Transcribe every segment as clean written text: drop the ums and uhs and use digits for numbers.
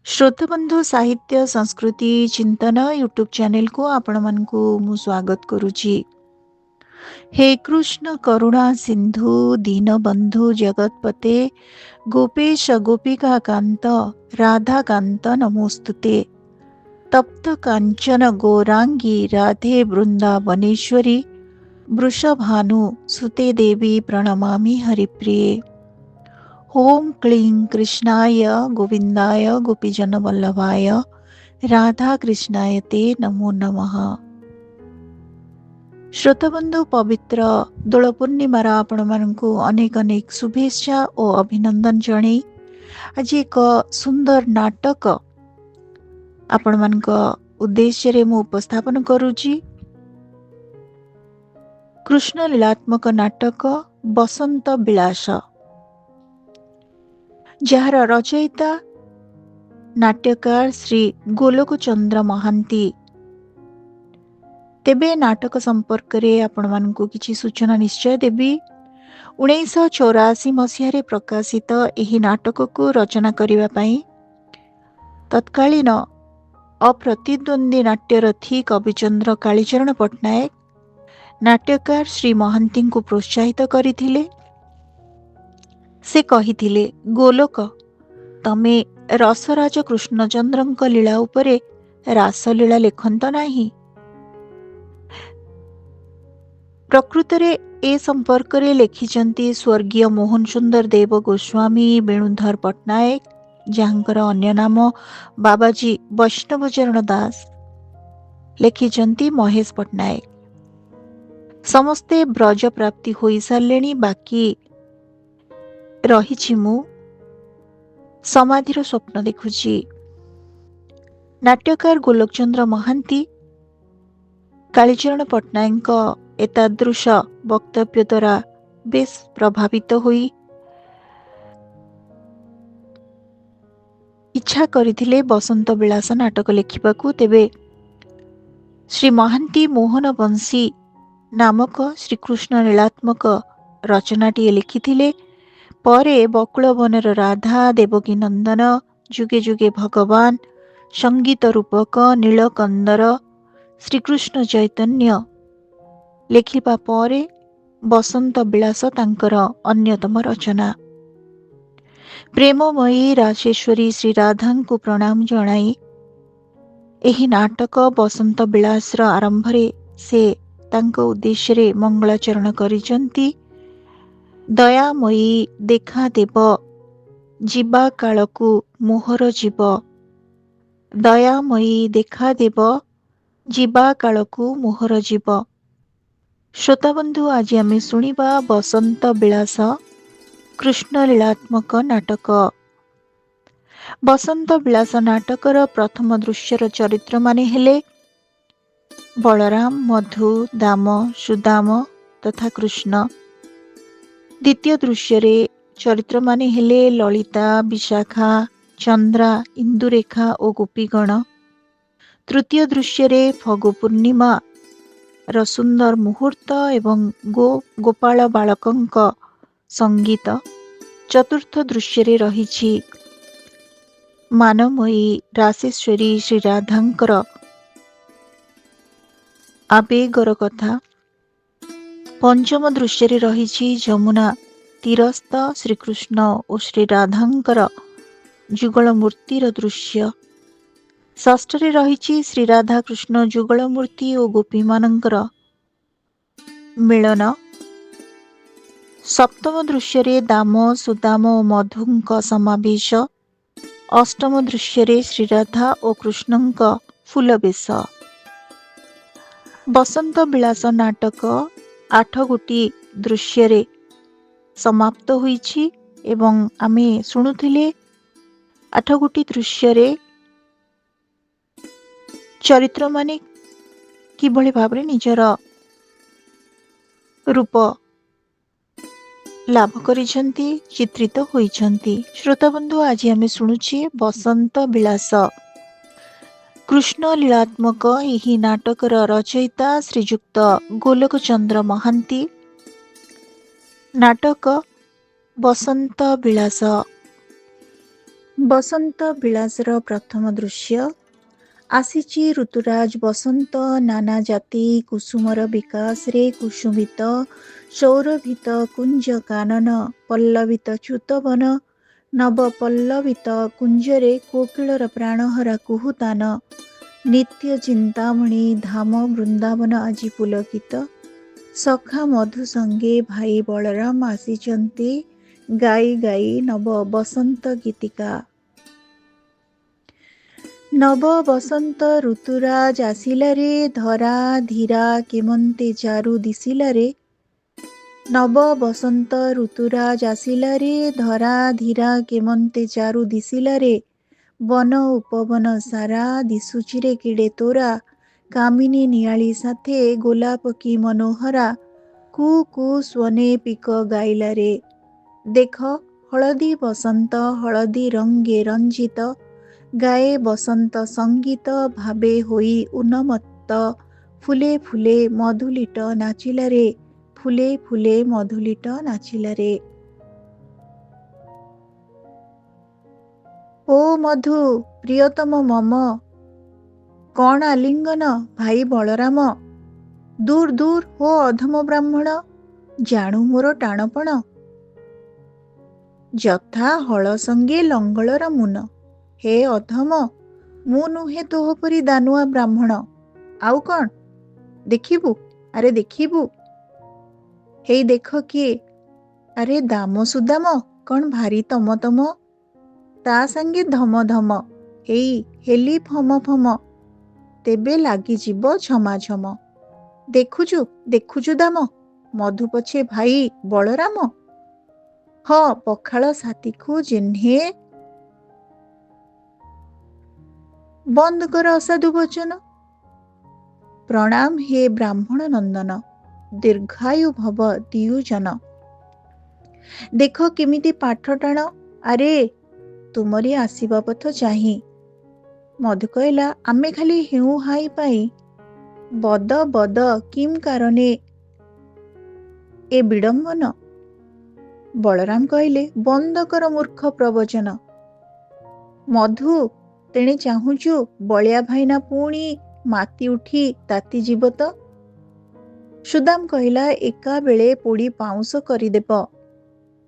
श्रोतबंधु साहित्य संस्कृति चिंतन यूट्यूब चैनल को आपण मानकु मु स्वागत करुछि। हे कृष्ण करुणा सिंधु दीनबंधु जगतपते गोपेश गोपिका कांत राधा कांत नमोस्तुते। तप्त कांचन गौरांगी राधे वृंदावनेश्वरी वृषभानु सुते देवी प्रणमामि हरिप्रिये। ओम क्लीं कृष्णाय गोविंदाय गोपीजनवल्लभाय राधा कृष्णाय ते नमो नमः। श्रोतबंधु पवित्र दोल पूर्णिमार आपण मानकु अनेक अनेक शुभेच्छा और अभिनंदन जणै आज एक सुंदर नाटक आपण मानक उद्देश्य रे मु उपस्थापन करूची। कृष्ण लीलात्मक नाटक बसंत विलास, जार रचयिता नाट्यकार श्री गोलोक चंद्र महांती। तेबे नाटक संपर्क रे आपण मानकु किछि सूचना निश्चय देबी। 1984 मसीह प्रकाशित एही नाटक को रचना करिवा पई तत्कालीन अप्रतिद्वंदी नाट्यरथी कविचंद्र कालीचरण पट्टनायक नाट्यकार श्री महांती को प्रोत्साहित करथिले। से कहिथिले, गोलोक तमे रसराज कृष्णचंद्रଙ୍କ लीला उपरे रासलीला लेखंत नाही। प्रकृतरे ए संपर्क रे लेखिचंती स्वर्गीय मोहन सुंदर देव गोस्वामी वेणुधर पट्टनायक, जहाँकर अन्य नाम बाबाजी वैष्णवचरण दास। लेखिचंती महेश पट्टनायक। समस्ते ब्रज प्राप्ति होई सारलेणी, बाकी रहिछि मु समाधिर स्वप्न देखुछि। नाट्यकार गोलोकचंद्र महांती कालीचरण पट्टनायक एतादृश वक्तव्य द्वारा बेस प्रभावित होई इच्छा करिथिले बसंत विलास नाटक लेखिबाकू। तेबे श्री महांती मोहन बंशी नामक श्रीकृष्ण लीलात्मक रचनाटिए लिखिथिले। परे बकुल वनर राधा, देवकी नंदन, जुगे जुगे भगवान, संगीत रूपक नीलकंदर, श्रीकृष्ण चैतन्य लेखिबा परे बसंत विलास तांकर अन्यतम रचना। प्रेममयी राजेश्वरी श्री राधा को प्रणाम जणाई एही नाटक बसंत विलास आरंभ रे से तांको उद्देश्य रे मंगलाचरण करिसंती। दयामयी देखा देव जीवा कालकू मोहर जीव, दयामयी देखा देव जीवा कालकू मोहर जीव। श्रोताबंधु, आज आम शुणिबा बसंत विलास कृष्ण लीलात्मक नाटक। बसंत विलास नाटकर प्रथम दृश्यर चरित्र माने हेले बलराम, मधु, दाम, सुदाम तथा कृष्ण। द्वितीय दृश्य चरित्र माने हेले ललिता, विशाखा, चंद्रा, इंदुरेखा और गोपीगण। तृतीय दृश्य फगु पूर्णिमा सुंदर मुहूर्त एवं गोपाल बालकंक संगीत। चतुर्थ दृश्य रही मानमयी रासेश्वरी श्री राधांकर आवेगर कथा। पंचम दृश्य रही जमुना तीरस्थ श्रीकृष्ण और श्री राधांकर जुगल मूर्तिर दृश्य। षष्ठ रही श्री राधा कृष्ण जुगल मूर्ति और गोपी मानकर मिलन। सप्तम दृश्य दाम, सुदाम और मधुंक समावेश। अष्टम दृश्य श्री राधा और कृष्णंक फूलबेश। बसंत विलास नाटक 8 गोटी दृश्य समाप्त होईछि एवं आमे शुणुथिले 8 गोटी दृश्य चरित्र माने किभଳି भाबरे निजर रूप लाभ करिसंती, चित्रित होइछंती। श्रोताबंधु, आज आमे शुणुछि बसंत विलास कृष्ण लीलात्मक एही नाटकर रचयिता श्रीजुक्त गोलोक चंद्र महांती। नाटक बसंत विलास। ବସନ୍ତ ବିଳାସର ପ୍ରଥମ ଦୃଶ୍ୟ। ଆସିଛି ଋତୁରାଜ ବସନ୍ତ, ନାନା ଜାତି କୁସୁମର ବିକାଶରେ କୁସୁମିତ, ସୌରଭିତ କୁଞ୍ଜ କାନନ, ପଲ୍ଲବିତ ଚ୍ୟୁତବନ, ନବ ପଲ୍ଲବିତ କୁଞ୍ଜରେ କୋକିଳର ପ୍ରାଣହରା କୁହୁତାନ, ନିତ୍ୟ ଚିନ୍ତାମଣି ଧାମ ବୃନ୍ଦାବନ ଆଜି ପୁଲକିତ, ସଖା ମଧୁ ସଙ୍ଗେ ଭାଇ ବଳରାମ ଆସିଛନ୍ତି, ଗାଇ ଗାଇ ନବ ବସନ୍ତ ଗୀତିକା। ନବ ବସନ୍ତ ଋତୁରାଜ ଆସିଲାରେ, ଧରା ଧୀରା କେମନ୍ତେ ଚାରୁ ଦିଶିଲାରେ। ନବ ବସନ୍ତ ଋତୁରାଜ ଆସିଲାରେ, ଧରା ଧୀରା କେମନ୍ତେ ଚାରୁ ଦିଶିଲାରେ। ବନ ଉପବନ ସାରା ଦିଶୁଚିରେ କିଡ଼େ ତୋରା, କାମିନୀ ନିଆଳି ସାଥେ ଗୋଲାପ କି ମନୋହରା। କୁ କୁ ସ୍ୱନେ ପିକ ଗାଇଲାରେ। ଦେଖ ହଳଦୀ ବସନ୍ତ ହଳଦୀ ରଙ୍ଗେ ରଞ୍ଜିତ, ଗାଏ ବସନ୍ତ ସଙ୍ଗୀତ ଭାବେ ହୋଇ ଉନ୍ମତ୍ତ। ଫୁଲେ ଫୁଲେ ମଧୁଲିଟ ନାଚିଲାରେ, ଫୁଲେ ଫୁଲେ ମଧୁଲିଟ ନାଚିଲାରେ। ଓ ମଧୁ ପ୍ରିୟତମ ମମ, କଣ ଆଲିଙ୍ଗନ ଭାଇ ବଳରାମ। ଦୂର ଦୂର ହୋ ଅଧମ ବ୍ରାହ୍ମଣ, ଜାଣୁ ମୋର ଟାଣପଣ। ଯଥା ହଳ ସଙ୍ଗେ ଲଙ୍ଗଳର ମୁନ, ହେ ଅଧମ ମୁଁ ନୁହେଁ ତୋହ ପରି ଦାନୁଆ ବ୍ରାହ୍ମଣ। ଆଉ କଣ ଦେଖିବୁ, ଆରେ ଦେଖିବୁ। ହେଇ ଦେଖ କିଏ, ଆରେ ଦାମ ସୁଦାମ, କଣ ଭାରି ତମ ତମ। ତା ସାଙ୍ଗେ ଧମ ଧମ, ହେଇ ହେଲି ଫମ ଫମ, ତେବେ ଲାଗିଯିବ ଝମା ଝମ। ଦେଖୁଛୁ ଦେଖୁଛୁ ଦାମ, ମଧୁ ପଛେ ଭାଇ ବଳରାମ। ହଁ ପଖାଳ ସାଥିକୁ ଯେହ୍ନେ। ବନ୍ଦ କର ଅସାଧୁ ବଚନ। ପ୍ରଣାମ ହେ ବ୍ରାହ୍ମଣ ନନ୍ଦନ, ଦୀର୍ଘାୟୁ ଭବ ଦିୟୁଜନ। ଦେଖ କେମିତି ପାଠ ଟାଣ, ଆରେ ତୁମରି ଆସିବା ପଥ ଚାହିଁ। ମଧୁ କହିଲା, ଆମେ ଖାଲି ହେଉ ହାଇ ପାଇଁ, ବଦ ବଦ କିମ୍ କାରଣେ ଏ ବିଡ଼ମ୍ବନ। ବଳରାମ କହିଲେ, ବନ୍ଦ କର ମୂର୍ଖ ପ୍ରବଚନ। ମଧୁ ତେଣେ ଚାହୁଁଛୁ ବଳିଆ ଭାଇନା ପୁଣି ମାତି ଉଠି ତାତି ଯିବ ତ। ସୁଦାମ କହିଲା, ଏକା ବେଳେ ପୋଡ଼ି ପାଉଁଶ କରିଦେବ।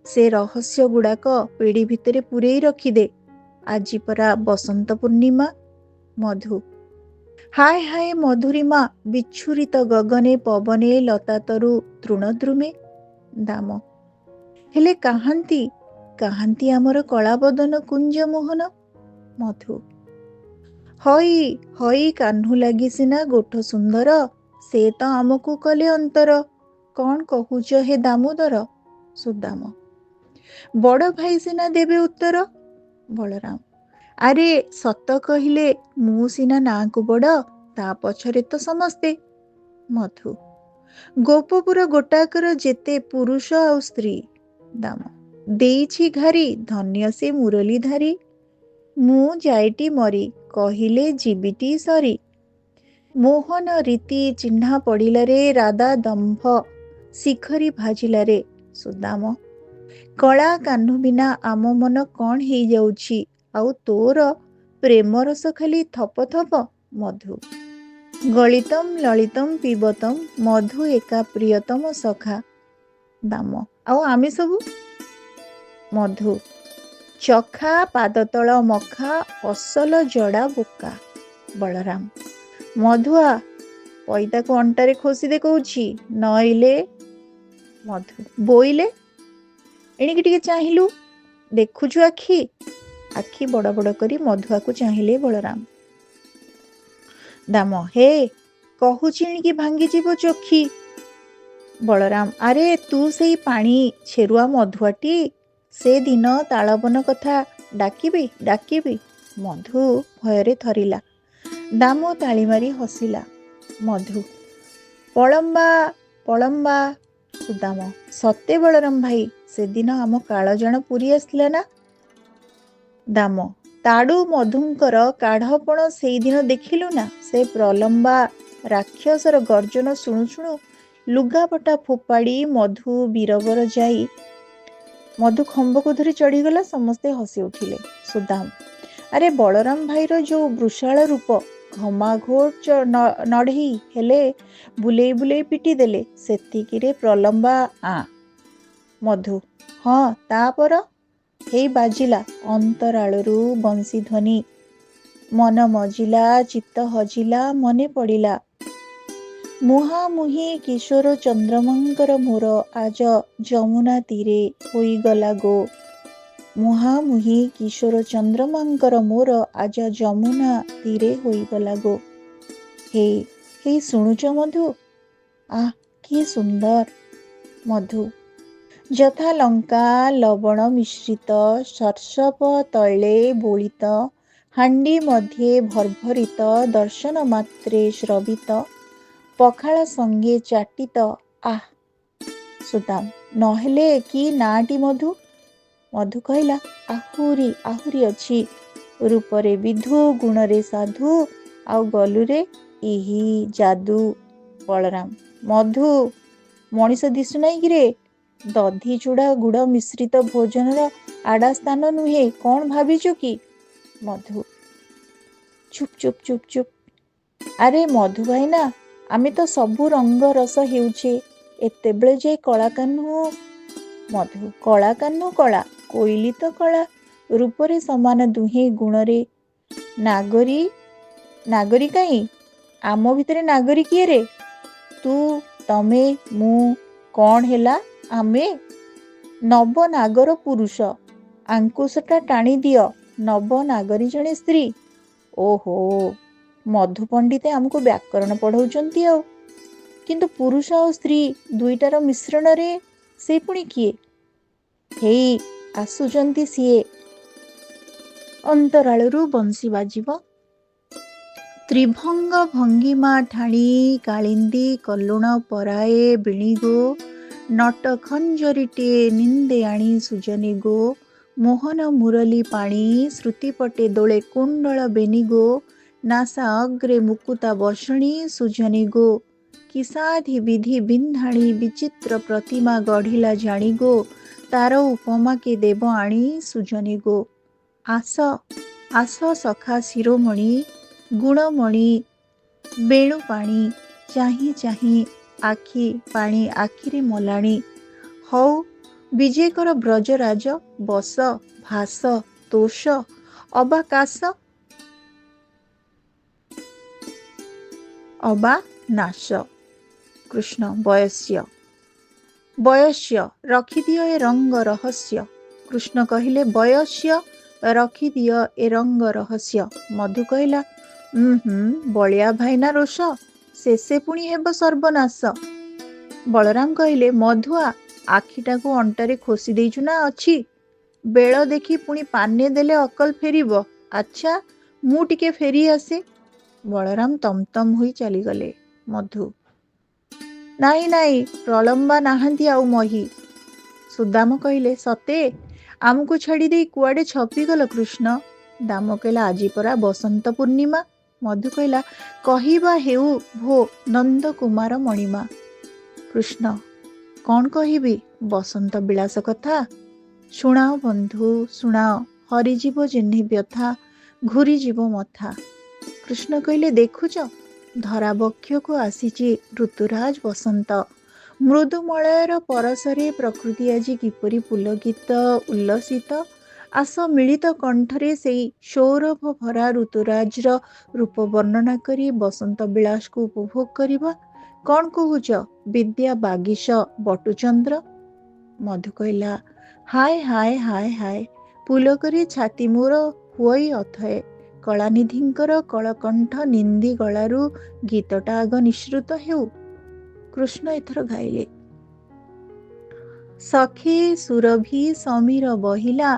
ସେ ରହସ୍ୟ ଗୁଡ଼ାକ ପେଡ଼ି ଭିତରେ ପୂରେଇ ରଖିଦେ, ଆଜି ପରା ବସନ୍ତ ପୂର୍ଣ୍ଣିମା। ମଧୁ, ହାୟ ହାୟ ମଧୁରିମା, ବିଚ୍ଛୁରିତ ଗଗନେ ପବନେ ଲତାତରୁ ତୃଣଦ୍ରୁମେ। ଦାମ, ହେଲେ କାହାନ୍ତି କାହାନ୍ତି ଆମର କଳାବଦନ କୁଞ୍ଜ ମୋହନ। ମଧୁ, ହଇ ହଇ କାହ୍ନୁ ଲାଗି ସିନା ଗୋଠ ସୁନ୍ଦର, ସେ ତ ଆମକୁ କଲେ ଅନ୍ତର, କଣ କହୁଛ ହେ ଦାମୋଦର। ସୁଦାମ, ବଡ଼ ଭାଇ ସିନା ଦେବେ ଉତ୍ତର। ବଳରାମ, ଆରେ ସତ କହିଲେ ମୁଁ ସିନା ନାଁକୁ ବଡ଼, ତା ପଛରେ ତ ସମସ୍ତେ। ମଧୁ, ଗୋପପୁର ଗୋଟାକର ଯେତେ ପୁରୁଷ ଆଉ ସ୍ତ୍ରୀ। ଦାମ, ଦେଇଛି ଘାରି ଧନ୍ୟ ସେ ମୁରଲୀଧାରୀ, ମୁଁ ଯାଇଟି ମରି କହିଲେ ଯିବିଟି ସରି। ମୋହନ ରୀତି ଚିହ୍ନା ପଡ଼ିଲାରେ, ରାଧା ଦମ୍ଭ ଶିଖରି ଭାଜିଲାରେ। ସୁଦାମ, କଳା କାହ୍ନୁ ବିନା ଆମ ମନ କଣ ହେଇଯାଉଛି, ଆଉ ତୋର ପ୍ରେମରସ ଖାଲି ଥପ ଥପ। ମଧୁ, ଗଳିତମ୍ ଲଳିତମ୍ ପିବତମ୍, ମଧୁ ଏକା ପ୍ରିୟତମ ସଖା। ଦାମ, ଆଉ ଆମେ ସବୁ। ମଧୁ, ଚଖା ପାଦତଳ ମଖା, ଅସଲ ଜଡ଼ା ବୋକା। ବଳରାମ, ମଧୁଆ ପଇତାକୁ ଅଣ୍ଟାରେ ଖୋସିଦେ କହୁଛି, ନଇଲେ। ମଧୁ, ବୋଇଲେ ଏଣିକି ଟିକେ ଚାହିଁଲୁ, ଦେଖୁଛୁ ଆଖି। ଆଖି ବଡ଼ ବଡ଼ କରି ମଧୁଆକୁ ଚାହିଁଲେ ବଳରାମ। ଦାମ, ହେ କହୁଛି ଏଣିକି ଭାଙ୍ଗିଯିବ ଚୋଖି। ବଳରାମ, ଆରେ ତୁ ସେଇ ପାଣି ଛେରୁଆ ମଧୁଆଟି, ସେ ଦିନ ତାଳବନ କଥା ଡାକିବି ଡାକିବି। ମଧୁ ଭୟରେ ଥରିଲା। ଦାମ ତାଳି ମାରି ହସିଲା। ମଧୁ, ପଳମ୍ବା ପଳମ୍ବା। ସୁଦାମ, ସତେ ବଳରାମ ଭାଇ, ସେଦିନ ଆମ କାଳଜାଣ ପୁରୀ ଆସିଲା ନା। ଦାମ, ତାଡୁ ମଧୁଙ୍କର କାଢ଼ପଣ ସେଇଦିନ ଦେଖିଲୁ ନା, ସେ ପ୍ରଲମ୍ବା ରାକ୍ଷସର ଗର୍ଜନ ଶୁଣୁ ଶୁଣୁ ଲୁଗାପଟା ଫୋପାଡ଼ି ମଧୁ ବୀରବର ଯାଇ ମଧୁ ଖମ୍ବକୁ ଧରି ଚଢ଼ିଗଲା। ସମସ୍ତେ ହସି ଉଠିଲେ। ସୁଦାମ, ଆରେ ବଳରାମ ଭାଇର ଯୋଉ ବୃଷାଳ ରୂପ, ଘମାଘୋଟ ନଢ଼େଇ ହେଲେ ବୁଲେଇ ବୁଲେଇ ପିଟି ଦେଲେ, ସେତିକିରେ ପ୍ରଲମ୍ବା ମଧୁ, ହଁ ତାପର ହେଇ ବାଜିଲା ଅନ୍ତରାଳରୁ ବଂଶୀଧ୍ୱନି। ମନ ମଜିଲା, ଚିତ୍ତ ହଜିଲା, ମନେ ପଡ଼ିଲା ମୁହାଁମୁହିଁ କିଶୋର ଚନ୍ଦ୍ରମାଙ୍କର ମୋର ଆଜ ଯମୁନା ତୀରେ ହୋଇଗଲା ଗୋ। ମୁହାଁମୁହିଁ କିଶୋର ଚନ୍ଦ୍ରମାଙ୍କର ମୋର ଆଜ ଯମୁନା ତୀରେ ହୋଇଗଲା ଗୋ। ହେଇ ହେଇ ଶୁଣୁଛ ମଧୁ? ଆଃ କି ସୁନ୍ଦର। ମଧୁ, ଯଥା ଲଙ୍କା ଲବଣ ମିଶ୍ରିତ ସର୍ଷପ ତୈଳେ ବୋଳିତ ହାଣ୍ଡି ମଧ୍ୟେ ଭର୍ଭରିତ ଦର୍ଶନ ମାତ୍ରେ ଶ୍ରବିତ ପଖାଳ ସଙ୍ଗେ ଚାଟିତ ଆଃ। ସୁଦାମ, ନହେଲେ କି ନାଁଟି ମଧୁ? ମଧୁ କହିଲା, ଆହୁରି ଆହୁରି ଅଛି। ରୂପରେ ବିଧୁ, ଗୁଣରେ ସାଧୁ, ଆଉ ଗଲୁରେ ଇହି ଯାଦୁ। ବଳରାମ, ମଧୁ, ମଣିଷ ଦିଶୁନାହିଁ କିରେ? ଦଧି ଚୂଡ଼ା ଗୁଡ଼ ମିଶ୍ରିତ ଭୋଜନର ଆଡ଼ା ସ୍ଥାନ ନୁହେଁ, କ'ଣ ଭାବିଛୁ କି? ମଧୁ, ଚୁପ୍ ଚୁପ୍ ଚୁପ୍ ଚୁପ୍। ଆରେ ମଧୁ ଭାଇନା, ଆମେ ତ ସବୁ ରଙ୍ଗ ରସ ହେଉଛେ, ଏତେବେଳେ ଯାଇ କଳା କାହ୍ନୁ। ମଧୁ, କଳା କାହ୍ନୁ କଳା, କୋଇଲି ତ କଳା। ରୂପରେ ସମାନ ଦୁହେଁ ଗୁଣରେ ନାଗରୀ। ନାଗରୀ କାହିଁ? ଆମ ଭିତରେ ନାଗରୀ କିଏ ରେ? ତୁ, ତମେ, ମୁଁ, କ'ଣ ହେଲା ଆମେ? ନବ ନାଗର ପୁରୁଷ, ଆଙ୍କୁଶଟା ଟାଣି ଦିଅ, ନବ ନାଗରୀ ଜଣେ ସ୍ତ୍ରୀ। ଓହୋ, ମଧୁ ପଣ୍ଡିତେ ଆମକୁ ବ୍ୟାକରଣ ପଢ଼ଉଛନ୍ତି ଆଉ। କିନ୍ତୁ ପୁରୁଷ ଆଉ ସ୍ତ୍ରୀ ଦୁଇଟାର ମିଶ୍ରଣରେ ସେ ପୁଣି କିଏ? ହେଇ ଆସୁଛନ୍ତି ସିଏ। ଅନ୍ତରାଳରୁ ବଂଶୀ ବାଜିବ। ତ୍ରିଭଙ୍ଗ ଭଙ୍ଗିମା ଠାଣି କାଳିନ୍ଦୀ କଲୁଣ ପରାଏ ବିଣିଗୋ ନଟ ଖଞ୍ଜରିଟିଏ ନିନ୍ଦେ ଆଣି ସୁଜନି ଗୋ ମୋହନ ମୁରଲି ପାଣି ଶ୍ରୁତିପଟେ ଦୋଳେ କୁଣ୍ଡଳ ବେନିଗୋ ନାସା ଅଗ୍ରେ ମୁକୁତା ବର୍ଷଣୀ ସୁଜନି ଗୋ କିସାଧି ବିଧି ବିନ୍ଧାଣି ବିଚିତ୍ର ପ୍ରତିମା ଗଢ଼ିଲା ଜାଣି ଗୋ ତାର ଉପମା କେ ଦେବ ଆଣି ସୁଜନି ଗୋ। ଆସ ଆସ ସଖା ଶିରୋମଣି ଗୁଣମଣି ବେଣୁପାଣି ଚାହିଁ ଚାହିଁ ଆଖି ପାଣି ଆଖିରେ ମଲାଣି। ହଉ ବିଜେ କର ବ୍ରଜରାଜ ବସ ଭାସ ତୋଷ ଅବା କାଶ ଅବା ନାଶ। କୃଷ୍ଣ, ବୟସ୍ୟ ବୟସ୍ୟ ରଖିଦିଅ ଏ ରଙ୍ଗ ରହସ୍ୟ। କୃଷ୍ଣ କହିଲେ, ବୟସ୍ୟ ରଖିଦିଅ ଏ ରଙ୍ଗ ରହସ୍ୟ। ମଧୁ କହିଲା, ବଳିଆ ଭାଇନା ରୋଷ, ଶେଷେ ପୁଣି ହେବ ସର୍ବନାଶ। ବଳରାମ କହିଲେ, ମଧୁଆ, ଆଖିଟାକୁ ଅଣ୍ଟାରେ ଖୋସି ଦେଇଛୁ ନା ଅଛି? ବେଳ ଦେଖି ପୁଣି ପାନେ ଦେଲେ ଅକଲ ଫେରିବ। ଆଚ୍ଛା, ମୁଁ ଟିକେ ଫେରି ଆସେ। ବଳରାମ ତମତମ ହୋଇ ଚାଲିଗଲେ। ମଧୁ, ନାଇଁ ନାଇଁ, ପ୍ରଲମ୍ବା ନାହାନ୍ତି ଆଉ ମହି। ସୁଦାମ କହିଲେ, ସତେ? ଆମକୁ ଛାଡ଼ି ଦେଇ କୁଆଡ଼େ ଛପିଗଲ କୃଷ୍ଣ? ଦାମ କହିଲା, ଆଜି ପରା ବସନ୍ତ ପୂର୍ଣ୍ଣିମା। ମଧୁ କହିଲା, କହିବା ହେଉ ଭୋ ନନ୍ଦ କୁମାର ମଣିମା। କୃଷ୍ଣ, କ'ଣ କହିବି? ବସନ୍ତ ବିଳାସ କଥା। ଶୁଣାଅ ବନ୍ଧୁ ଶୁଣାଅ, ହରିଯିବ ଯେହ୍ନେ ବ୍ୟଥା, ଘୂରିଯିବ ମଥା। କୃଷ୍ଣ କହିଲେ, ଦେଖୁଛ, ଧରା ବକ୍ଷକୁ ଆସିଛି ଋତୁରାଜ ବସନ୍ତ। ମୃଦୁମଳୟର ପରଶରେ ପ୍ରକୃତି ଆଜି କିପରି ପୁଲକିତ ଉଲ୍ଲସିତ। ଆସ ମିଳିତ କଣ୍ଠରେ ସେଇ ସୌରଭ ଭରା ଋତୁରାଜର ରୂପ ବର୍ଣ୍ଣନା କରି ବସନ୍ତ ବିଳାସକୁ ଉପଭୋଗ କରିବା। କ'ଣ କହୁଛ ବିଦ୍ୟା ବାଗୀଶ ବଟୁଚନ୍ଦ୍ର? ମଧୁ କହିଲା, ହାୟ ହାୟ ହାୟ ହାୟ, ପୁଲକରେ ଛାତି ମୋର ହୁଅଇ ଅଥୟ। କଳାନିଧିଙ୍କର କଳକଣ୍ଠ ନିନ୍ଦି ଗଳାରୁ ଗୀତଟା ଆଗ ନିଃସୃତ ହେଉ। କୃଷ୍ଣ ଏଥର ଗାଇଲେ, ସଖେ ସୁରଭି ସମୀର ବହିଲା,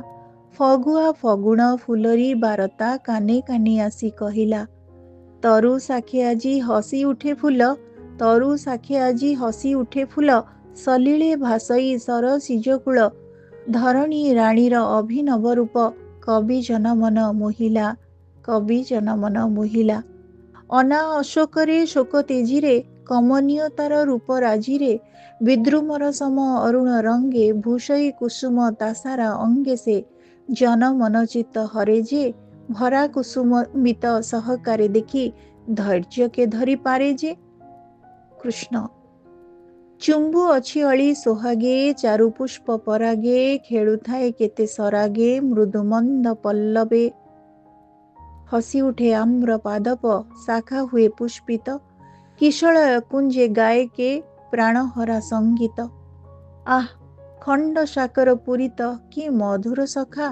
ଫଗୁଆ ଫଗୁଣ ଫୁଲରି ବାରତା କାନେ କାନେ ଆସି କହିଲା। ତରୁ ଶାଖେ ଆଜି ହସି ଉଠେ ଫୁଲ, ତରୁ ଶାଖେ ଆଜି ହସି ଉଠେ ଫୁଲ, ସଲିଳେ ଭାସଇ ସରସିଜ କୂଳ। ଧରଣୀ ରାଣୀର ଅଭିନବ ରୂପ, କବି ଜନମନ ମୋହିଲା, କବି ଜନମନ ମୋହିଲା। ଅନା ଅଶୋକରେ ଶୋକ ତେଜିରେ, କମନୀୟତାର ରୂପ ରାଜିରେ ବିଦ୍ରୁମର ସମ ଅରୁଣ ରଙ୍ଗେ ଭୂଷଇ କୁସୁମ ତାସାରା ଅଙ୍ଗେ ସେ ଜନମନଚିତ ହରେ ଯେ ଭରା କୁସୁମିତ ସହକାରେ ଦେଖି ଧୈର୍ଯ୍ୟ କେ ଧରି ପାରେ ଯେ। କୃଷ୍ଣ ଚୁମ୍ବୁ ଅଛି ଅଳି সোহাগে ଚାରୁ ପୁଷ୍ପ ପରାଗେ ଖେଳୁଥାଏ କେତେ ସରାଗେ ମୃଦୁମନ୍ଦ ପଲ୍ଲବେ। ହସି ଉଠେ ଆମ୍ର ପାଦପ ଶାଖା ହୁଏ ପୁଷ୍ପିତ କିଶଳୟ କୁଞ୍ଜେ ଗାୟକେ ପ୍ରାଣହରା ସଙ୍ଗୀତ। ଆଃ ଖଣ୍ଡ ସାକର ପୂରିତ କି ମଧୁର ସଖା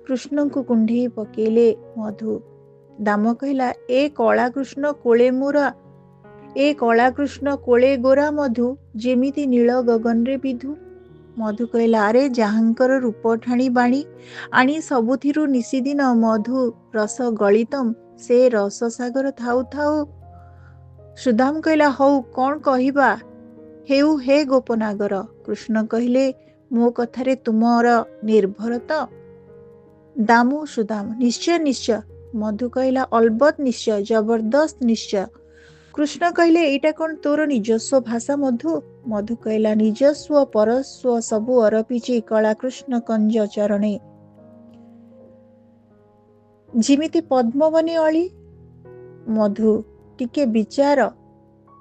କୃଷ୍ଣଙ୍କୁ କୁଣ୍ଢେଇ ପକେଇଲେ ମଧୁ। ଦାମ କହିଲା ଏ କଳା କୃଷ୍ଣ କୋଳେ ମୋରା ଏ କଳା କୃଷ୍ଣ କୋଳେ ଗୋରା ମଧୁ ଯେମିତି ନୀଳ ଗଗନରେ ବିଧୁ। ମଧୁ କହିଲା ଆରେ ଯାହାଙ୍କର ରୂପ ଠାଣି ବାଣୀ ଆଣି ସବୁଥିରୁ ନିଶିଦିନ ମଧୁ ରସ ଗଳିତମ୍ ସେ ରସ ସାଗର ଥାଉ ଥାଉ। ସୁଦାମ କହିଲା ହଉ କ'ଣ କହିବା ହେଉ ହେ ଗୋପନାଗର। କୃଷ୍ଣ କହିଲେ ମୋ କଥାରେ ତୁମର ନିର୍ଭର ତ? ଦାମୁ ସୁଦାମ ନିଶ୍ଚୟ ନିଶ୍ଚୟ। ମଧୁ କହିଲା ଅଲବତ ନିଶ୍ଚୟ ଜବରଦସ୍ତ ନିଶ୍ଚୟ। କୃଷ୍ଣ କହିଲେ ଏଇଟା କ'ଣ ତୋର ନିଜସ୍ୱ ଭାଷା ମଧୁ? ମଧୁ କହିଲା ନିଜସ୍ୱ ପରସ୍ୱ ସବୁ ଅରପିଛି କଳାକୃଷ୍ଣ କଞ୍ଜ ଚରଣେ। ଯେମିତି ପଦ୍ମବନୀ ଅଳି। ମଧୁ ଟିକେ ବିଚାର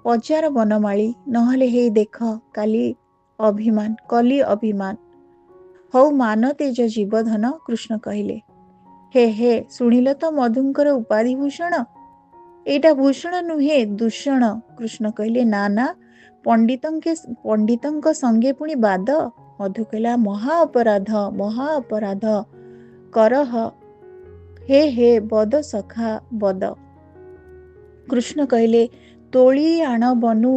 ପଚାର ବନମାଳୀ ନହେଲେ ହେଇ ଦେଖ କଲି ଅଭିମାନ। ହଉ ମାନ ତେଜ ଜୀବଧନ। କୃଷ୍ଣ କହିଲେ ହେ ହେ ଶୁଣିଲ ତ ମଧୁଙ୍କର ଉପାଧି ଭୂଷଣ। ଏଇଟା ଭୂଷଣ ନୁହେଁ ଦୂଷଣ। କୃଷ୍ଣ କହିଲେ ନା ନା ପଣ୍ଡିତଙ୍କ ସଙ୍ଗେ ପୁଣି ବାଦ। ମଧୁ କହିଲା ମହା ଅପରାଧ କରହ ହେ ହେ ବଦ ସଖା ବଦ। କୃଷ୍ଣ କହିଲେ ତୋଳି ଆଣ ବନୁ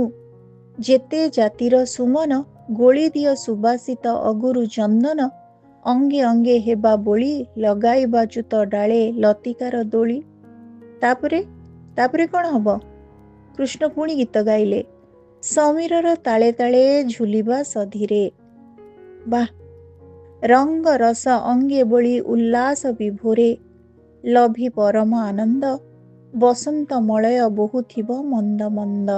ଯେତେ ଜାତିର ସୁମନ ଗୋଳି ଦିଅ ସୁବାସିତ ଅଗୁରୁ ଚନ୍ଦନ ଅଙ୍ଗେ ଅଙ୍ଗେ ହେବା ବୋଳି ଲଗାଇବା ଚୁତ ଡାଳେ ଲତିକାର ଦୋଳି। ତାପରେ କ'ଣ ହବ? କୃଷ୍ଣ ପୁଣି ଗୀତ ଗାଇଲେ ସମୀରର ତାଳେ ତାଳେ ଝୁଲିବା ସଧିରେ। ବାଃ ରଙ୍ଗ ରସ ଅଙ୍ଗେ ବୋଳି ଉଲ୍ଲାସ ବିଭୋରେ ଲଭି ପରମ ଆନନ୍ଦ ବସନ୍ତ ମଳୟ ବହୁଥିବ ମନ୍ଦ ମନ୍ଦ।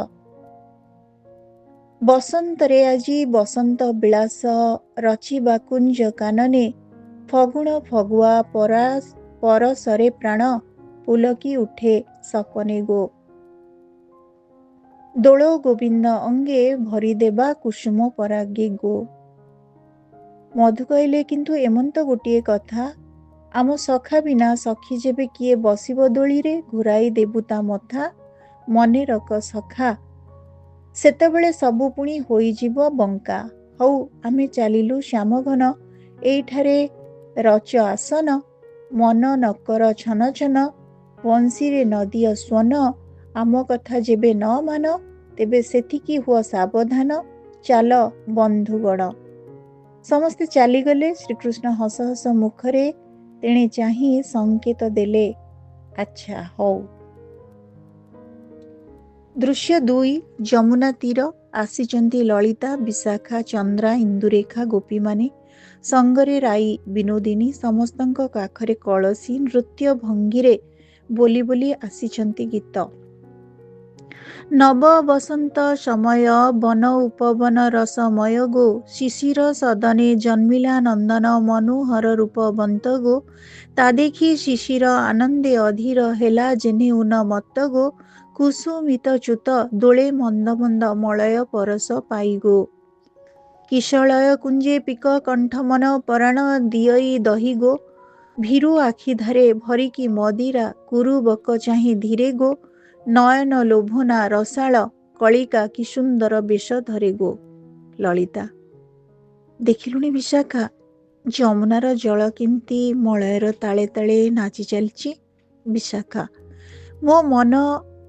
ବସନ୍ତରେ ଆଜି ବସନ୍ତ ବିଳାସ ରଚିବା କୁଞ୍ଜ କାନନେ ଫଗୁଣ ଫଗୁଆ ପରଶରେ ପ୍ରାଣ ପୁଲକି ଉଠେ ସପନେ ଗୋ। ଦୋଳ ଗୋବିନ୍ଦ ଅଙ୍ଗେ ଭରିଦେବା କୁସୁମ ପରାଗେ ଗୋ। ମଧୁ କହିଲେ କିନ୍ତୁ ଏମନ୍ତ ଗୋଟିଏ କଥା ଆମ ସଖା ବିନା ସଖୀ ଯେବେ କିଏ ବସିବ ଦୋଳିରେ ଘୁରାଇ ଦେବୁ ତା ମଥା ମନେ ରଖ ସଖା ସେତେବେଳେ ସବୁ ପୁଣି ହୋଇଯିବ ବଙ୍କା। ହଉ ଆମେ ଚାଲିଲୁ ଶ୍ୟାମଘନ ଏଇଠାରେ ରଚ ଆସନ ମନ ନକର ଛନ ଛନ ବଂଶୀରେ ନଦିଅ ସ୍ୱନ ଆମ କଥା ଯେବେ ନ ମାନ ତେବେ ସେତିକି ହୁଅ ସାବଧାନ ଚାଲ ବନ୍ଧୁଗଣ। ସମସ୍ତେ ଚାଲିଗଲେ। ଶ୍ରୀକୃଷ୍ଣ ହସ ହସ ମୁଖରେ ତେଣେ ଚାହିଁ ସଙ୍କେତ ଦେଲେ ଆଚ୍ଛା ହଉ। ଦୃଶ୍ୟ 2 ଯମୁନା ତୀର ଆସିଛନ୍ତି ଲଳିତା ବିଶାଖା ଚନ୍ଦ୍ରା ଇନ୍ଦୁରେଖା ଗୋପୀମାନେ ସଙ୍ଗରେ ରାଇ ବିନୋଦିନୀ ସମସ୍ତଙ୍କ କାଖରେ କଳସୀ ନୃତ୍ୟ ଭଙ୍ଗୀରେ ବୋଲି ବୋଲି ଆସିଛନ୍ତି ଗୀତ। ନବ ବସନ୍ତ ସମୟ ବନ ଉପବନ ରସମୟ ଗୋ ଶିଶିର ସଦନେ ଜନ୍ମିଲା ନନ୍ଦନ ମନୋହର ରୂପବନ୍ତ ଗୋ ତା ଦେଖି ଶିଶିର ଆନନ୍ଦେ ଅଧୀର ହେଲା ଯେହ୍ନେ ଉନ୍ମତ୍ତ ଗୋ କୁସୁମିତ ଚ୍ୟୁତ ଦୋଳେ ମନ୍ଦ ମନ୍ଦ ମଳୟ ପରଶ ପାଇ ଗୋ। କିଶଳୟ କୁଞ୍ଜେ ପିକ କଣ୍ଠମନ ପରାଣ ଦିଅଇ ଦହି ଗୋ ଭୀରୁ ଆଖି ଧାରେ ଭରିକି ମଦିରା କୁରୁ ବକ ଚାହିଁ ଧୀରେ ଗୋ ନୟନ ଲୋଭନା ରସାଳ କଳିକା କି ସୁନ୍ଦର ବେଶ ଧରେ ଗୋ। ଲଳିତା ଦେଖିଲୁଣି ବିଶାଖା ଯମୁନାର ଜଳ କେମିତି ମଳୟର ତାଳେ ତାଳେ ନାଚି ଚାଲିଛି। ବିଶାଖା ମୋ ମନ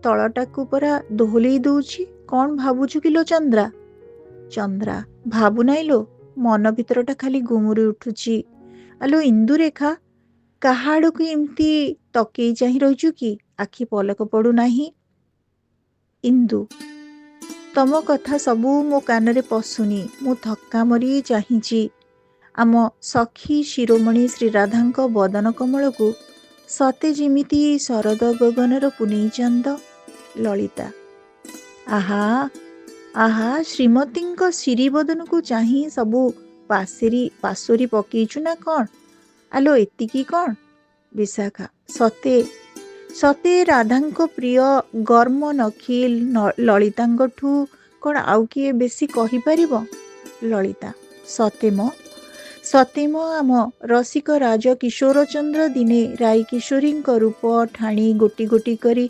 ତଳଟାକୁ ପରା ଦୋହଲେଇ ଦଉଛି। କ'ଣ ଭାବୁଛୁ କିଲୋ ଚନ୍ଦ୍ରା? ଚନ୍ଦ୍ରା ଭାବୁ ନାଇଁ ଲୋ ମନ ଭିତରଟା ଖାଲି ଗୁମୁରି ଉଠୁଛି। ଆଲୋ ଇନ୍ଦୁରେଖା କାହା ଆଡ଼କୁ ଏମିତି ତକେଇ ଚାହିଁ ରହିଛୁ କି ଆଖି ପଲକ ପଡ଼ୁନାହିଁ। ଇନ୍ଦୁ ତମ କଥା ସବୁ ମୋ କାନରେ ପଶୁନି ମୁଁ ଥକ୍କା ମରି ଚାହିଁଛି ଆମ ସଖୀ ଶିରୋମଣି ଶ୍ରୀରାଧାଙ୍କ ବଦନ କମଳକୁ ସତେ ଯେମିତି ଶରଦ ଗଗନର ପୁନେଇ ଚାନ୍ଦ। ଲଳିତା ଆହା ଆହା ଶ୍ରୀମତୀଙ୍କ ଶିରିବଦନକୁ ଚାହିଁ ସବୁ ପାଶୋରି ପକେଇଛୁ ନା କ'ଣ? ଆଲୋ ଏତିକି କ'ଣ? ବିଶାଖା ସତେ ସତେ ରାଧାଙ୍କ ପ୍ରିୟ ଗର୍ମ ନଖିଲ ଲଳିତାଙ୍କଠୁ କ'ଣ ଆଉ କିଏ ବେଶୀ କହିପାରିବ? ଲଳିତା ସତେ ମ ଆମ ରସିକ ରାଜ କିଶୋରଚନ୍ଦ୍ର ଦିନେ ରାଇ କିଶୋରୀଙ୍କ ରୂପ ଠାଣି ଗୋଟି ଗୋଟି କରି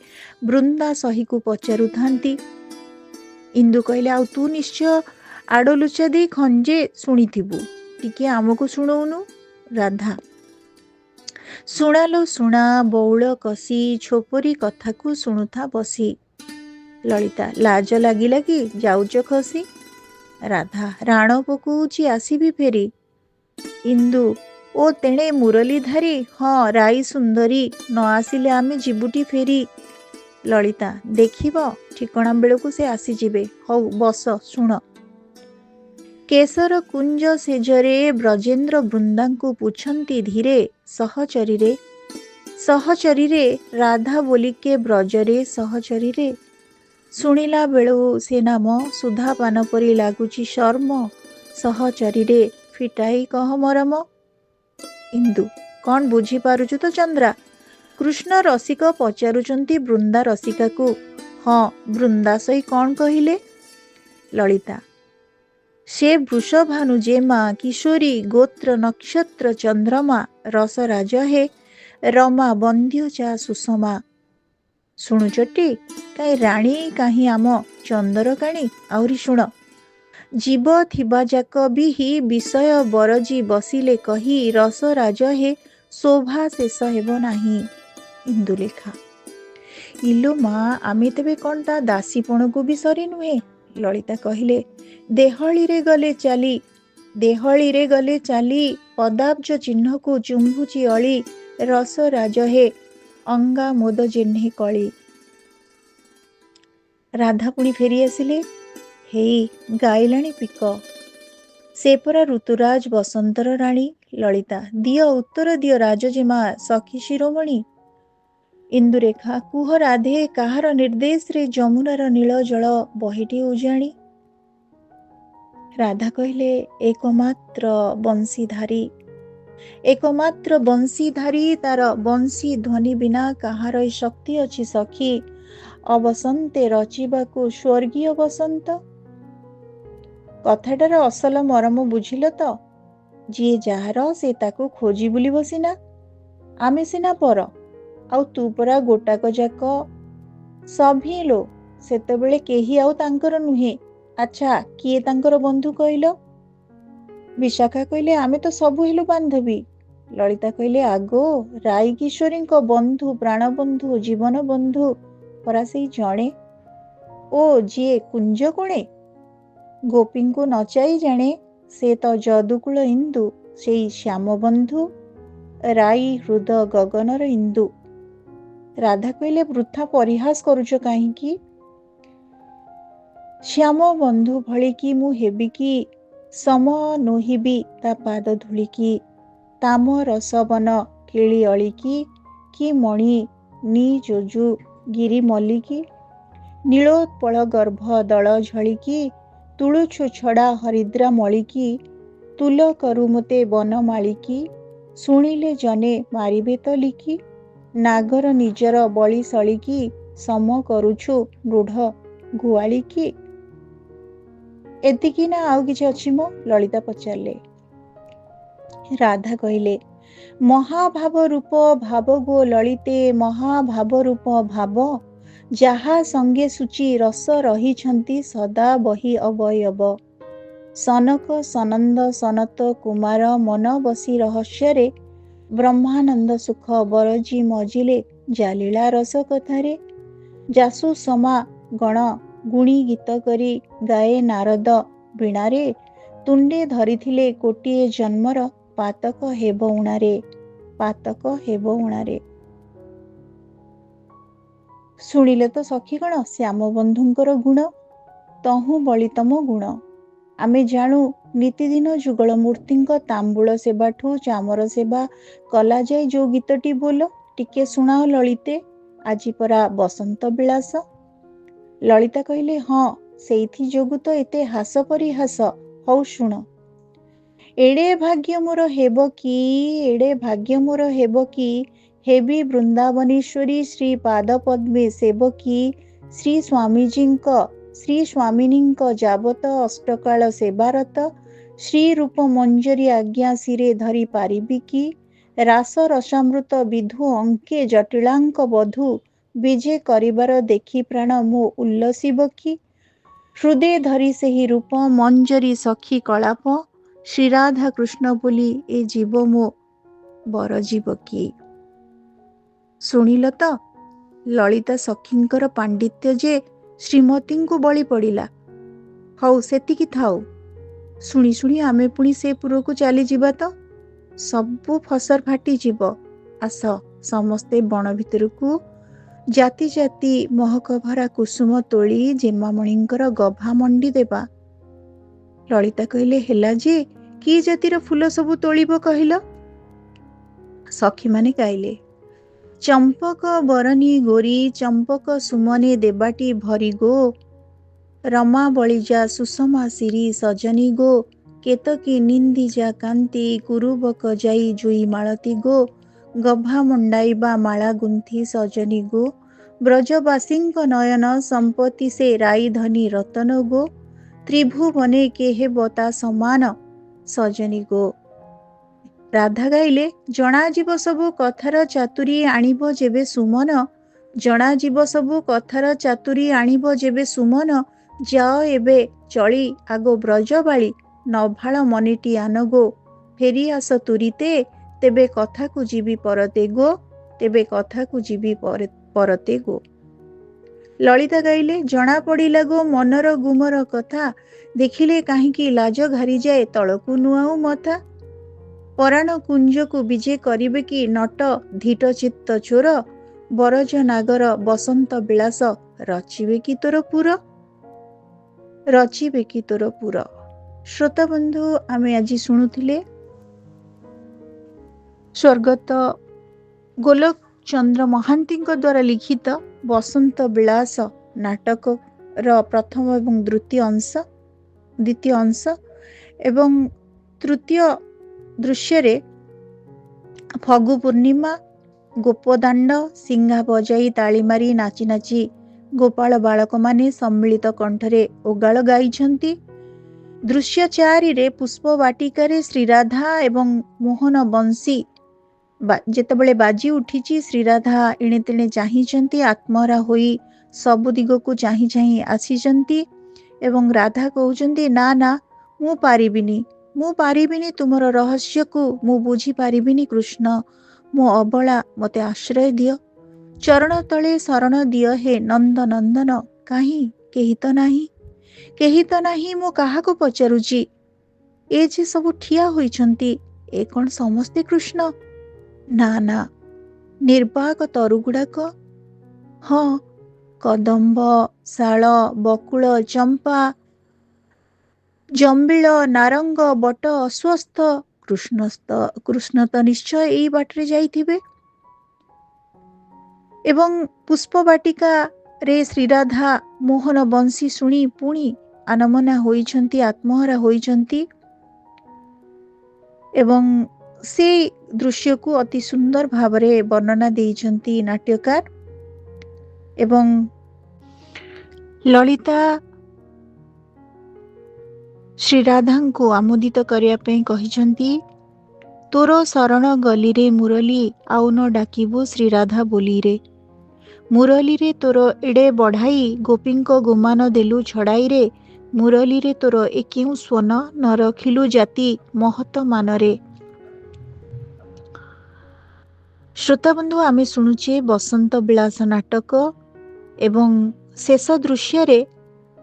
ବୃନ୍ଦା ସହିକୁ ପଚାରୁଥାନ୍ତି। ଇନ୍ଦୁ କହିଲେ ଆଉ ତୁ ନିଶ୍ଚୟ ଆଡ଼ଲୁଚା ଦେଇ ଖଞ୍ଜେ ଶୁଣିଥିବୁ, ଟିକେ ଆମକୁ ଶୁଣଉନୁ। ରାଧା ଶୁଣାଲୋ ଶୁଣା ବଉଳ କଷି ଛୋପରି କଥାକୁ ଶୁଣୁଥା ବସି। ଲଳିତା ଲାଜ ଲାଗିଲା କି ଯାଉଛ ଖସି। ରାଧା ରାଣ ପକଉଛି ଆସିବି ଫେରି। ଇନ୍ଦୁ ଓ ତେଣେ ମୁରଲୀଧାରୀ ହଁ ରାଇ ସୁନ୍ଦରୀ ନ ଆସିଲେ ଆମେ ଯିବୁଟି ଫେରି। ଲଳିତା ଦେଖିବ ଠିକଣା ବେଳକୁ ସେ ଆସିଯିବେ। ହଉ ବସ ଶୁଣ। କେଶର କୁଞ୍ଜ ସେଜରେ ବ୍ରଜେନ୍ଦ୍ର ବୃନ୍ଦାଙ୍କୁ ପୁଛନ୍ତି ଧୀରେ ସହଚରୀରେ ରାଧା ବୋଲିକେ ବ୍ରଜରେ ସହଚରୀରେ। ଶୁଣିଲା ବେଳୁ ସେ ନାମ ସୁଧାପାନ ପରି ଲାଗୁଛି ଶର୍ମ ସହଚରୀରେ ଫିଟାଇ କହ ମରମ। ଇନ୍ଦୁ କ'ଣ ବୁଝିପାରୁଛୁ ତ ଚନ୍ଦ୍ରା? କୃଷ୍ଣ ରସିକ ପଚାରୁଛନ୍ତି ବୃନ୍ଦା ରସିକାକୁ। ହଁ ବୃନ୍ଦା ସଇ କ'ଣ କହିଲେ? ଲଳିତା ସେ ବୃଷଭାନୁ ଯେ ମା କିଶୋରୀ ଗୋତ୍ର ନକ୍ଷତ୍ର ଚନ୍ଦ୍ରମା ରସରାଜ ହେ ରମା ବନ୍ଧ୍ୟ ଚା ସୁଷମା। ଶୁଣୁଚଟି କାହିଁ ରାଣୀ କାହିଁ ଆମ ଚନ୍ଦରକାଣୀ। ଆହୁରି ଶୁଣ। ଜୀବ ଥିବା ଯାକ ବିହି ବିଷୟ ବରଜି ବସିଲେ କହି ରସରାଜ ହେ ଶୋଭା ଶେଷ ହେବ ନାହିଁ। ଇନ୍ଦୁଲେଖା ଇଲୋ ମା ଆମେ ତେବେ କ'ଣ ତା ଦାସୀପଣକୁ ବି ସରି ନୁହେଁ? ଲଳିତା କହିଲେ ଦେହଳିରେ ଗଲେ ଚାଲି ପଦାବ୍ଜ ଚିହ୍ନକୁ ଚୁମ୍ଭୁଛି ଅଳି ରସରାଜ ହେ ଅଙ୍ଗା ମୋଦ ଜେହ୍ନେ କଳି। ରାଧା ପୁଣି ଫେରି ଆସିଲେ। ହେଇ ଗାଇଲାଣି ପିକ ସେ ପରା ଋତୁରାଜ ବସନ୍ତର ରାଣୀ। ଲଳିତା ଦିଅ ଉତ୍ତର ଦିଅ ରାଜଜେମା ସଖୀ ଶିରୋମଣି। ଇନ୍ଦୁରେଖା କୁହ ରାଧେ କାହାର ନିର୍ଦ୍ଦେଶରେ ଯମୁନାର ନୀଳ ଜଳ ବହିଟି ଉଜାଣି। ରାଧା କହିଲେ ଏକମାତ୍ର ବଂଶୀଧାରୀ ତାର ବଂଶୀ ଧ୍ୱନି ବିନା କାହାର ଶକ୍ତି ଅଛି ସଖୀ ଅବସନ୍ତେ ରଚିବାକୁ ସ୍ୱର୍ଗୀୟ ବସନ୍ତ। କଥାଟାର ଅସଲ ମରମ ବୁଝିଲ ତ? ଯିଏ ଯାହାର ସେ ତାକୁ ଖୋଜି ବୁଲିବ ସିନା। ଆମେ ସିନା ପର, ଆଉ ତୁ ପରା ଗୋଟାକ ଯାକ ସଭିଏଁ ଲୋ। ସେତେବେଳେ କେହି ଆଉ ତାଙ୍କର ନୁହେଁ। ଆଚ୍ଛା କିଏ ତାଙ୍କର ବନ୍ଧୁ କହିଲ? ବିଶାଖା କହିଲେ ଆମେ ତ ସବୁ ହେଲୁ ବାନ୍ଧବୀ। ଲଳିତା କହିଲେ ଆଗୋ ରାଇ କିଶୋରୀଙ୍କ ବନ୍ଧୁ ପ୍ରାଣବନ୍ଧୁ ଜୀବନ ବନ୍ଧୁ ପରା ସେଇ ଜଣେ ଓ ଯିଏ କୁଞ୍ଜ କୋଣେ ଗୋପୀଙ୍କୁ ନଚାଇ ଜାଣେ ସେ ତ ଯଦୁକୁଳ ଇନ୍ଦୁ ସେଇ ଶ୍ୟାମ ବନ୍ଧୁ ରାଇ ହୃଦ ଗଗନର ଇନ୍ଦୁ। ରାଧା କହିଲେ ବୃଥା ପରିହାସ କରୁଛ କାହିଁକି? ଶ୍ୟାମ ବନ୍ଧୁ ଭଳି କି ମୁଁ ହେବି କି ସମ ନୋହିବି ତା ପାଦ ଧୂଳିକି ତାମ ରସବନ କିଳି ଅଳିକି କି ମଣି ନି ଯୋଜୁ ଗିରି ମଲ୍ଲିକି ନୀଳୋତ୍ପଳ ଗର୍ଭ ଦଳ ଝଳିକି ତୁଳୁଛୁ ଛଡ଼ା ହରିଦ୍ରା ମଳିକି ତୁଲ କରୁ ମୋତେ ବନ ମାଳିକି ଶୁଣିଲେ ଜନେ ମାରିବେ ତଲିକି ନାଗର ନିଜର ବଳି ସଳିକି ସମ କରୁଛୁ ମୃଢ଼ ଗୁଆଳିକି। ଏତିକି ନା ଆଉ କିଛି ଅଛି ମୋ? ଲଳିତା ପଚାରିଲେ। ରାଧା କହିଲେ ମହାଭାବ ରୂପ ଭାବ ଗୋ ଲଳିତେ ମହାଭାବ ରୂପ ଭାବ ଯାହା ସଙ୍ଗେ ସୂଚି ରସ ରହିଛନ୍ତି ସଦା ବହି ଅବୟବ ସନକ ସନନ୍ଦ ସନତ କୁମାର ମନ ବସି ରହସ୍ୟରେ ବ୍ରହ୍ମାନନ୍ଦ ସୁଖ ବରଜି ମଜିଲେ ଜାଲିଳା ରସ କଥାରେ ଯାସୁ ସମା ଗଣ ଗୁଣି ଗୀତ କରି ଗାଏ ନାରଦ ବୀଣାରେ ତୁଣ୍ଡେ ଧରିଥିଲେ କୋଟିଏ ଜନ୍ମର ପାତକ ହେବ ଉଣାରେ। ଶୁଣିଲେ ତ ସଖୀ ଗଣ ଶ୍ୟାମ ବନ୍ଧୁଙ୍କର ଗୁଣ ତହୁଁ ବଳିତମ ଗୁଣ। ଆମେ ଜାଣୁ ନିତିଦିନ ଯୁଗଳ ମୂର୍ତ୍ତିଙ୍କ ତାମ୍ବୁଳ ସେବାଠୁ ଚାମର ସେବା କଲାଯାଏ ଯୋଉ ଗୀତଟି ବୋଲ ଟିକେ ଶୁଣାଅ ଲଳିତେ ଆଜି ପରା ବସନ୍ତ ବିଳାସ। ଲଳିତା କହିଲେ, ହଁ ସେଇଥି ଯୋଗୁ ତ ଏତେ ହାସ ପରିହାସ। ହଉ ଶୁଣ। ଏଡ଼େ ଭାଗ୍ୟ ମୋର ହେବ କି, ଏଡ଼େ ଭାଗ୍ୟ ମୋର ହେବ କି, ହେବି ବୃନ୍ଦାବନେଶ୍ୱରୀ ଶ୍ରୀ ପାଦ ପଦ୍ମେ ସେବକୀ, ଶ୍ରୀ ସ୍ୱାମିନୀଙ୍କ ଯାବତ ଅଷ୍ଟକାଳ ସେବାରତ, ଶ୍ରୀ ରୂପ ମଞ୍ଜରୀ ଆଜ୍ଞା ଶିରେ ଧରି ପାରିବି କି, ରାସ ରସାମୃତ ବିଧୁ ଅଙ୍କେ ଜଟିଳାଙ୍କ ବଧୂ, ବିଜେ କରିବାର ଦେଖି ପ୍ରାଣ ମୋ ଉଲ୍ଲସିବ କି, ହୃଦେ ଧରି ସେହି ରୂପ ମଞ୍ଜରୀ ସଖୀ କଳାପ, ଶ୍ରୀରାଧା କୃଷ୍ଣ ବୋଲି ଏ ଜୀବ ମୋ ବର ଜୀବ କି। ଶୁଣିଲ ତ ଲଳିତା ସଖୀଙ୍କର ପାଣ୍ଡିତ୍ୟ ଯେ ଶ୍ରୀମତୀଙ୍କୁ ବଳି ପଡ଼ିଲା। ହଉ ସେତିକି ଥାଉ। ଶୁଣି ଶୁଣି ଆମେ ପୁଣି ସେ ପୁରକୁ ଚାଲିଯିବା ତ। ସବୁ ଫସର ଫାଟିଯିବ। ଆସ ସମସ୍ତେ ବଣ ଭିତରକୁ ଜାତି ଜାତି ମହକ ଭରା କୁସୁମ ତୋଳି ଜେମାମଣିଙ୍କର ଗଭା ମଣ୍ଡି ଦେବା। ଲଳିତା କହିଲେ, ହେଲା ଯେ କି ଜାତିର ଫୁଲ ସବୁ ତୋଳିବ କହିଲ? ସଖୀମାନେ ଗାଇଲେ, ଚମ୍ପକ ବରଣୀ ଗୋରି, ଚମ୍ପକ ସୁମନେ ଦେବାଟି ଭରି ଗୋ, ରମା ବଳିଜା ସୁଷମା ଶିରି ସଜନୀ ଗୋ, କେତକୀ ନିନ୍ଦିଜା କାନ୍ତି, କୁରୁବକ ଯାଇ ଜୁଇ ମାଳତୀ ଗୋ, ଗଭା ମଣ୍ଡାଇବା ମାଳା ଗୁନ୍ଥି ସଜନୀ ଗୋ, ବ୍ରଜବାସୀଙ୍କ ନୟନ ସମ୍ପତ୍ତି ସେ ରାଇ ଧନୀ ରତନ ଗୋ, ତ୍ରିଭୁବନେ କେହେବ ତା ସମାନ ସଜନୀ ଗୋ। ରାଧା ଗାଇଲେ, ଜଣାଯିବ ସବୁ କଥାର ଚାତୁରୀ ଆଣିବ ଯେବେ ସୁମନ, ଜଣାଯିବ ସବୁ କଥାର ଚାତୁରୀ ଆଣିବ ଯେବେ ସୁମନ, ଯାଅ ଏବେ ଚଳି ଆଗୋ ବ୍ରଜବାଳି, ନଭାଳ ମନିଟି ଆନ ଗୋ, ଫେରି ଆସ ତୁରିତେ, ତେବେ କଥାକୁ ଯିବି ପରତେ ଗୋ, ତେବେ କଥାକୁ ଯିବି ପରତେ ଗୋ। ଲଳିତା ଗାଇଲେ, ଜଣା ପଡ଼ିଲା ଗୋ ମନର ଗୁମର କଥା, ଦେଖିଲେ କାହିଁକି ଲାଜ ଘାରିଯାଏ ତଳକୁ ନୁଆଉ ମଥା, ପରାଣ କୁଞ୍ଜକୁ ବିଜେ କରିବେ କି ନଟ ଧୀଟ ଚିତ୍ତ ଚୋର, ବରଜ ନାଗର ବସନ୍ତ ବିଳାସ ରଚିବେ କି ତୋର ପୁର, ରଚିବେ କି ତୋର ପୁର। ଶ୍ରୋତା ବନ୍ଧୁ, ଆମେ ଆଜି ଶୁଣୁଥିଲେ ସ୍ୱର୍ଗତ ଗୋଲୋକ ଚନ୍ଦ୍ର ମହାନ୍ତିଙ୍କ ଦ୍ୱାରା ଲିଖିତ ବସନ୍ତ ବିଳାସ ନାଟକର ପ୍ରଥମ ଏବଂ ଦ୍ୱିତୀୟ ଅଂଶ ଏବଂ ତୃତୀୟ ଦୃଶ୍ୟରେ ଫଗୁ ପୂର୍ଣ୍ଣିମା, ଗୋପଦାଣ୍ଡ, ସିଂହା ବଜାଇ ତାଳି ମାରି ନାଚି ନାଚି ଗୋପାଳ ବାଳକମାନେ ସମ୍ମିଳିତ କଣ୍ଠରେ ଓଗାଳ ଗାଇଛନ୍ତି। ଦୃଶ୍ୟ 4ରେ ପୁଷ୍ପ ବାଟିକାରେ ଶ୍ରୀରାଧା ଏବଂ ମୋହନ ବଂଶୀ ଯେତେବେଳେ ବାଜି ଉଠିଛି, ଶ୍ରୀରାଧା ଏଣେ ତେଣେ ଚାହିଁଛନ୍ତି, ଆତ୍ମହରା ହୋଇ ସବୁ ଦିଗକୁ ଚାହିଁ ଚାହିଁ ଆସିଛନ୍ତି ଏବଂ ରାଧା କହୁଛନ୍ତି, ନା ନା ମୁଁ ପାରିବିନି ତୁମର ରହସ୍ୟକୁ ମୁଁ ବୁଝିପାରିବିନି କୃଷ୍ଣ, ମୋ ଅବଳା ମୋତେ ଆଶ୍ରୟ ଦିଅ, ଚରଣ ତଳେ ଶରଣ ଦିଅ ହେ ନନ୍ଦ ନନ୍ଦନ, କାହିଁ କେହି ତ ନାହିଁ ମୁଁ କାହାକୁ ପଚାରୁଛି, ଏ ଯେ ସବୁ ଠିଆ ହୋଇଛନ୍ତି ଏ କ'ଣ ସମସ୍ତେ କୃଷ୍ଣ? ନା ନା, ନିର୍ବାକ ତରୁଗୁଡ଼ାକ, ହଁ କଦମ୍ବ, ଶାଳ, ବକୁଳ, ଚମ୍ପା, ଜମ୍ବିଳ, ନାରଙ୍ଗ, ବଟ, ଅଶ୍ୱତ୍ଥ, କୃଷ୍ଣ ତ ନିଶ୍ଚୟ ଏଇ ବାଟରେ ଯାଇଥିବେ। ଏବଂ ପୁଷ୍ପ ବାଟିକାରେ ଶ୍ରୀରାଧା ମୋହନ ବଂଶୀ ଶୁଣି ପୁଣି ଆନମନା ହୋଇଛନ୍ତି, ଆତ୍ମହରା ହୋଇଛନ୍ତି ଏବଂ ସେ ଦୃଶ୍ୟକୁ ଅତି ସୁନ୍ଦର ଭାବରେ ବର୍ଣ୍ଣନା ଦେଇଛନ୍ତି ନାଟ୍ୟକାର। ଏବଂ ଲଳିତା ଶ୍ରୀରାଧାଙ୍କୁ ଆମୋଦିତ କରିବା ପାଇଁ କହିଛନ୍ତି, ତୋର ଶରଣ ଗଲିରେ ମୁରଲି, ଆଉ ନ ଡାକିବୁ ଶ୍ରୀରାଧା ବୋଲିରେ, ମୁରଲିରେ ତୋର ଏଡ଼େ ବଢ଼ାଇ, ଗୋପୀଙ୍କ ଗୁମାନ ଦେଲୁ ଛଡ଼ାଇରେ, ମୁରଲିରେ ତୋର ଏ କେଉଁ ସ୍ୱନ, ନ ରଖିଲୁ ଜାତି ମହତ ମାନରେ। ଶ୍ରୋତାବନ୍ଧୁ, ଆମେ ଶୁଣୁଛେ ବସନ୍ତ ବିଳାସ ନାଟକ ଏବଂ ଶେଷ ଦୃଶ୍ୟରେ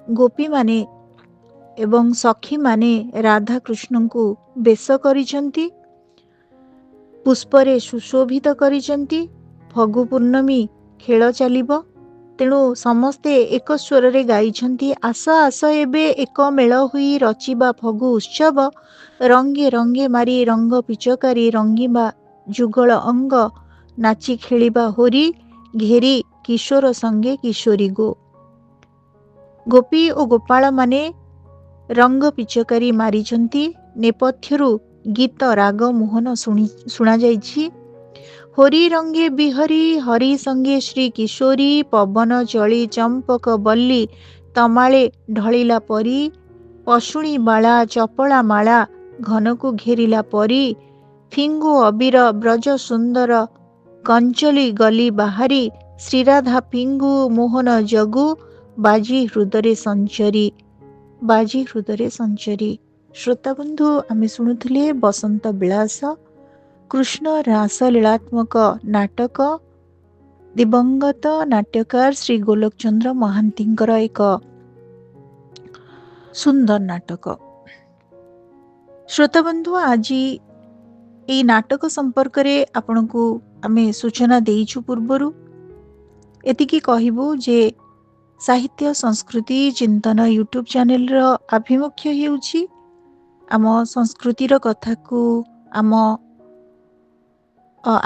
ଗୋପୀମାନେ ଏବଂ ସଖୀମାନେ ରାଧାକୃଷ୍ଣଙ୍କୁ ବେଶ କରିଛନ୍ତି, ପୁଷ୍ପରେ ସୁଶୋଭିତ କରିଛନ୍ତି। ଫଗୁ ପୂର୍ଣ୍ଣମୀ ଖେଳ ଚାଲିବ, ତେଣୁ ସମସ୍ତେ ଏକ ସ୍ୱରରେ ଗାଇଛନ୍ତି, ଆସ ଆସ ଏବେ ଏକ ମେଳ ହୋଇ ରଚିବା ଫଗୁ ଉତ୍ସବ, ରଙ୍ଗେ ରଙ୍ଗେ ମାରି ରଙ୍ଗ ପିଚକାରି ରଙ୍ଗିବା ଯୁଗଳ ଅଙ୍ଗ, ନାଚି ଖେଳିବା ହୋରି, ଘେରି କିଶୋର ସଙ୍ଗେ କିଶୋରୀ ଗୋ। ଗୋପୀ ଓ ଗୋପାଳ ମାନେ ରଙ୍ଗ ପିଚକାରୀ ମାରିଛନ୍ତି। ନେପଥ୍ୟରୁ ଗୀତ ରାଗ ମୋହନ ଶୁଣାଯାଇଛି। ହରି ରଙ୍ଗେ ବିହରି ହରି ସଙ୍ଗେ ଶ୍ରୀ କିଶୋରୀ, ପବନ ଚଳି ଚମ୍ପକ ବଲ୍ଲି ତମାଳେ ଢଳିଲା ପରି, ପଶୁଣୀ ବାଳା ଚପଳା ମାଳା ଘନକୁ ଘେରିଲା ପରି, ଫିଙ୍ଗୁ ଅବିର ବ୍ରଜ ସୁନ୍ଦର କଞ୍ଚଲି ଗଲି ବାହାରି, ଶ୍ରୀରାଧା ଫିଙ୍ଗୁ ମୋହନ ଜଗୁ, ବାଜି ହୃଦୟରେ ସଞ୍ଚରି, ବାଜି ହୃଦୟରେ ସଞ୍ଚରି। ଶ୍ରୋତାବନ୍ଧୁ, ଆମେ ଶୁଣୁଥିଲେ ବସନ୍ତ ବିଳାସ, କୃଷ୍ଣ ରାସ ଲୀଳାତ୍ମକ ନାଟକ, ଦିବଙ୍ଗତ ନାଟ୍ୟକାର ଶ୍ରୀ ଗୋଲକ ଚନ୍ଦ୍ର ମହାନ୍ତିଙ୍କର ଏକ ସୁନ୍ଦର ନାଟକ। ଶ୍ରୋତାବନ୍ଧୁ, ଆଜି ଏହି ନାଟକ ସମ୍ପର୍କରେ ଆପଣଙ୍କୁ ଆମେ ସୂଚନା ଦେଇଛୁ ପୂର୍ବରୁ। ଏତିକି କହିବୁ ଯେ ସାହିତ୍ୟ ସଂସ୍କୃତି ଚିନ୍ତନ ୟୁଟ୍ୟୁବ୍ ଚ୍ୟାନେଲର ଆଭିମୁଖ୍ୟ ହେଉଛି ଆମ ସଂସ୍କୃତିର କଥାକୁ, ଆମ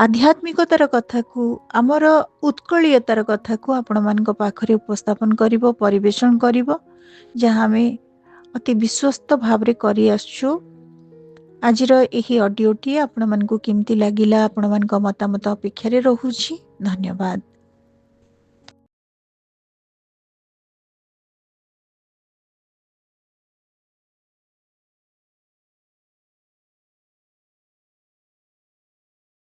ଆଧ୍ୟାତ୍ମିକତାର କଥାକୁ, ଆମର ଉତ୍କଳୀୟତାର କଥାକୁ ଆପଣମାନଙ୍କ ପାଖରେ ଉପସ୍ଥାପନ କରିବ, ପରିବେଷଣ କରିବ, ଯାହା ଆମେ ଅତି ବିଶ୍ୱସ୍ତ ଭାବରେ କରିଆସୁଛୁ। ଆଜିର ଏହି ଅଡ଼ିଓଟି ଆପଣମାନଙ୍କୁ କେମିତି ଲାଗିଲା, ଆପଣମାନଙ୍କ ମତାମତ ଅପେକ୍ଷାରେ ରହୁଛି। ଧନ୍ୟବାଦ।